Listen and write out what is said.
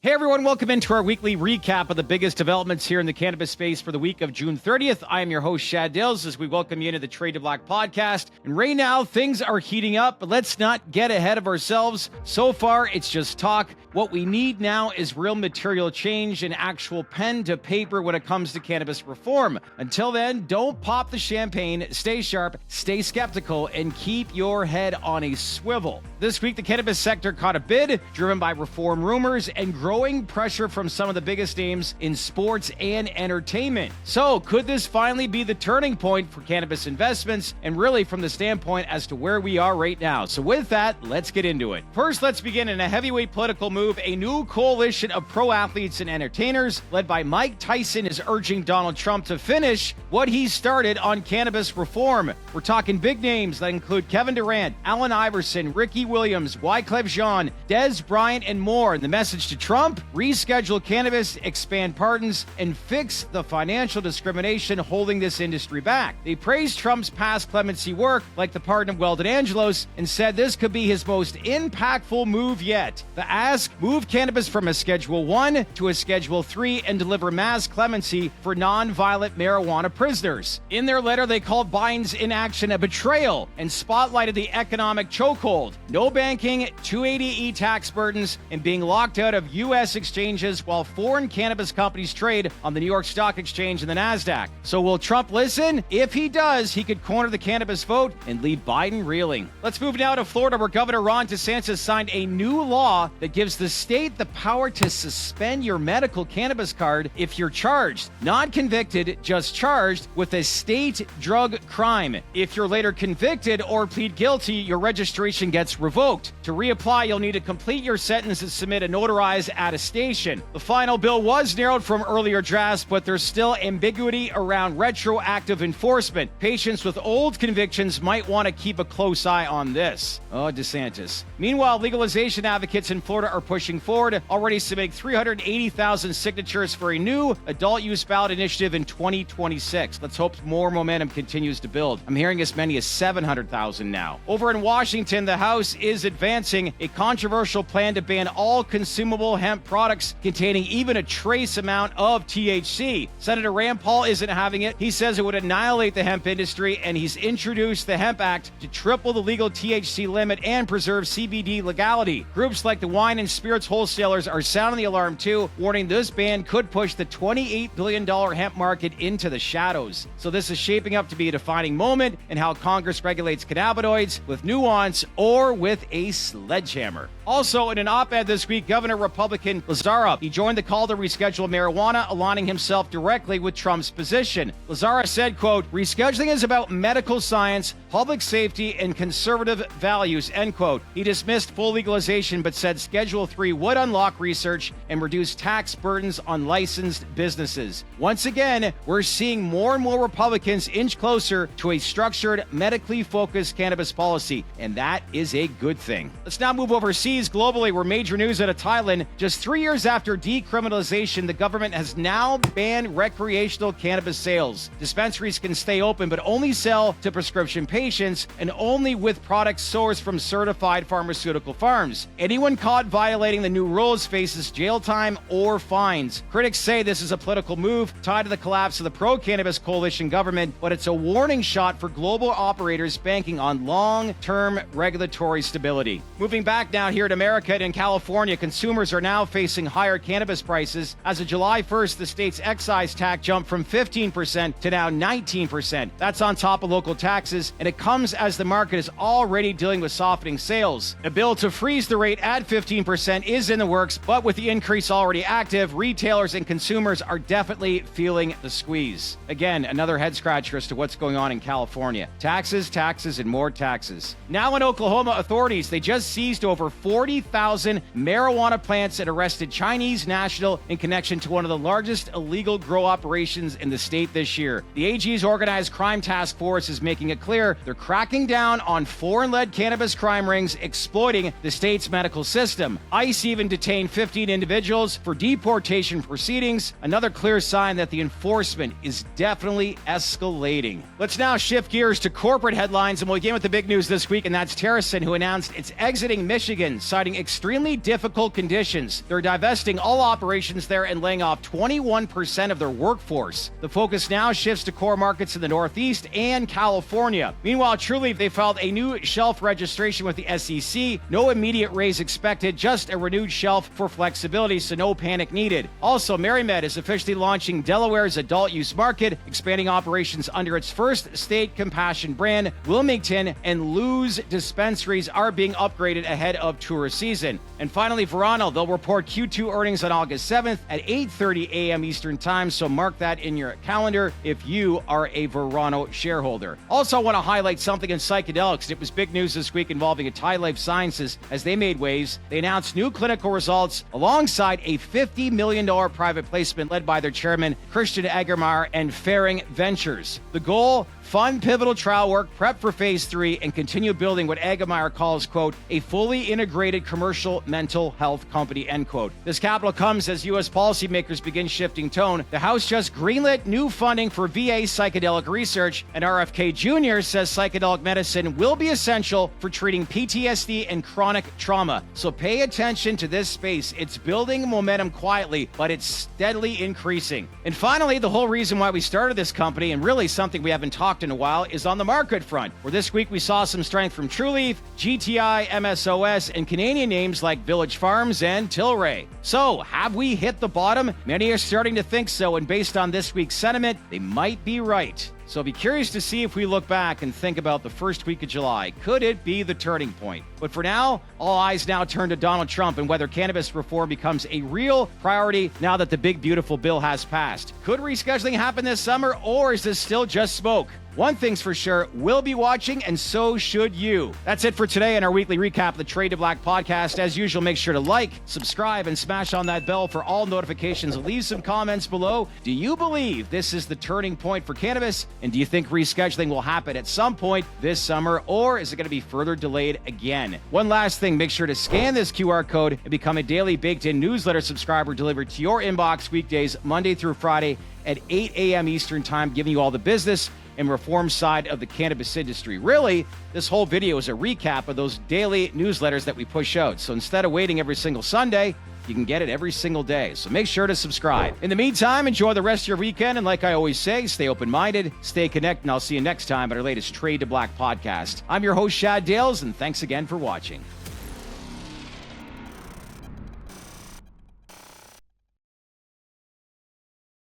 Hey everyone, welcome into our weekly recap of the biggest developments here in the cannabis space for the week of June 30th. I am your host, Shad Dills, as we welcome you into the Trade to Black podcast. And right now, things are heating up, but let's not get ahead of ourselves. So far, it's just talk. What we need now is real material change and actual pen to paper when it comes to cannabis reform. Until then, don't pop the champagne, stay sharp, stay skeptical, and keep your head on a swivel. This week, the cannabis sector caught a bid driven by reform rumors and growing pressure from some of the biggest names in sports and entertainment. So, could this finally be the turning point for cannabis investments, and really from the standpoint as to where we are right now? So with that, let's get into it. First, let's begin in a heavyweight political move. A new coalition of pro athletes and entertainers led by Mike Tyson is urging Donald Trump to finish what he started on cannabis reform. We're talking big names that include Kevin Durant, Allen Iverson, Ricky Williams, Wyclef Jean, Des Bryant, and more. The message to Trump: reschedule cannabis, expand pardons, and fix the financial discrimination holding this industry back. They praised Trump's past clemency work, like the pardon of Weldon Angelos, and said this could be his most impactful move yet. The ask: move cannabis from a Schedule 1 to a Schedule 3 and deliver mass clemency for nonviolent marijuana prisoners. In their letter, they called Biden's inaction a betrayal and spotlighted the economic chokehold. No banking, 280E tax burdens, and being locked out of U.S. exchanges while foreign cannabis companies trade on the New York Stock Exchange and the NASDAQ. So will Trump listen? If he does, he could corner the cannabis vote and leave Biden reeling. Let's move now to Florida, where Governor Ron DeSantis signed a new law that gives the state the power to suspend your medical cannabis card if you're charged. Not convicted, just charged with a state drug crime. If you're later convicted or plead guilty, your registration gets revoked. To reapply, you'll need to complete your sentence and submit a notarized attestation. The final bill was narrowed from earlier drafts, but there's still ambiguity around retroactive enforcement. Patients with old convictions might want to keep a close eye on this. Oh, DeSantis. Meanwhile, legalization advocates in Florida are pushing forward, already submitting 380,000 signatures for a new adult use ballot initiative in 2026. Let's hope more momentum continues to build. I'm hearing as many as 700,000 now. Over in Washington, the House is advancing a controversial plan to ban all consumable hemp products containing even a trace amount of THC. Senator Rand Paul isn't having it. He says it would annihilate the hemp industry, and he's introduced the HEMP Act to triple the legal THC limit and preserve CBD legality. Groups like the wine and spirits wholesalers are sounding the alarm too, warning this ban could push the $28 billion hemp market into the shadows. So this is shaping up to be a defining moment in how Congress regulates cannabinoids, with nuance or with a sledgehammer. Also, in an op-ed this week, Governor Republican Lazara, he joined the call to reschedule marijuana, aligning himself directly with Trump's position. Lazara said, quote, "Rescheduling is about medical science, public safety, and conservative values," end quote. He dismissed full legalization, but said Schedule 3 would unlock research and reduce tax burdens on licensed businesses. Once again, we're seeing more and more Republicans inch closer to a structured, medically focused cannabis policy, and that is a good thing. Let's now move overseas. Globally, where major news out of Thailand. Just 3 years after decriminalization, the government has now banned recreational cannabis sales. Dispensaries can stay open, but only sell to prescription patients and only with products sourced from certified pharmaceutical farms. Anyone caught violating the new rules faces jail time or fines. Critics say this is a political move tied to the collapse of the pro-cannabis coalition government, but it's a warning shot for global operators banking on long-term regulatory stability. Moving back now here in America and in California, consumers are now facing higher cannabis prices. As of July 1st, the state's excise tax jumped from 15% to now 19%. That's on top of local taxes, and it comes as the market is already dealing with softening sales. A bill to freeze the rate at 15% is in the works, but with the increase already active, retailers and consumers are definitely feeling the squeeze. Again, another head scratcher as to what's going on in California. Taxes, taxes, and more taxes. Now in Oklahoma, authorities, they just seized over 40,000 marijuana plants and arrested Chinese national in connection to one of the largest illegal grow operations in the state this year. The AG's Organized Crime Task Force is making it clear they're cracking down on foreign-led cannabis crime rings exploiting the state's medical system. ICE even detained 15 individuals for deportation proceedings, another clear sign that the enforcement is definitely escalating. Let's now shift gears to corporate headlines, and we'll begin with the big news this week, and that's Tyson, who announced it's exiting Michigan. Michigan, citing extremely difficult conditions. They're divesting all operations there and laying off 21% of their workforce. The focus now shifts to core markets in the Northeast and California. Meanwhile, Trulieve, they filed a new shelf registration with the SEC. No immediate raise expected, just a renewed shelf for flexibility, so no panic needed. Also, MaryMed is officially launching Delaware's adult use market, expanding operations under its first state compassion brand. Wilmington and Luz dispensaries are being upgraded ahead of tourist season. And finally, Verano, they'll report Q2 earnings on August 7th at 8:30 a.m. Eastern Time, so mark that in your calendar if you are a Verano shareholder. Also, I want to highlight something in psychedelics. It was big news this week involving Atai Life Sciences as they made waves. They announced new clinical results alongside a $50 million private placement led by their chairman, Christian Egermeyer, and Faring Ventures. The goal? Fund pivotal trial work, prep for phase 3, and continue building what Egermeyer calls, quote, a fully integrated commercial mental health company, end quote. This capital comes as U.S. policymakers begin shifting tone. The House just greenlit new funding for VA psychedelic research, and RFK Jr. says psychedelic medicine will be essential for treating PTSD and chronic trauma. So pay attention to this space. It's building momentum quietly, but it's steadily increasing. And finally, the whole reason why we started this company, and really something we haven't talked in a while, is on the market front, where this week we saw some strength from Trulieve, GTI, MSOS, and Canadian names like Village Farms and Tilray. So, have we hit the bottom? Many are starting to think so, and based on this week's sentiment, they might be right. So I'll be curious to see if we look back and think about the first week of July. Could it be the turning point? But for now, all eyes now turn to Donald Trump and whether cannabis reform becomes a real priority now that the big, beautiful bill has passed. Could rescheduling happen this summer, or is this still just smoke? One thing's for sure, we'll be watching, and so should you. That's it for today in our weekly recap of the Trade to Black podcast. As usual, make sure to like, subscribe, and smash on that bell for all notifications. Leave some comments below. Do you believe this is the turning point for cannabis? And do you think rescheduling will happen at some point this summer, or is it going to be further delayed again? One last thing, make sure to scan this QR code and become a daily baked-in newsletter subscriber delivered to your inbox weekdays, Monday through Friday at 8 a.m. Eastern Time, giving you all the business and reform side of the cannabis industry. Really, this whole video is a recap of those daily newsletters that we push out. So instead of waiting every single Sunday, you can get it every single day. So make sure to subscribe. In the meantime, enjoy the rest of your weekend. And like I always say, stay open-minded, stay connected, and I'll see you next time at our latest Trade to Black podcast. I'm your host, Shad Dales, and thanks again for watching.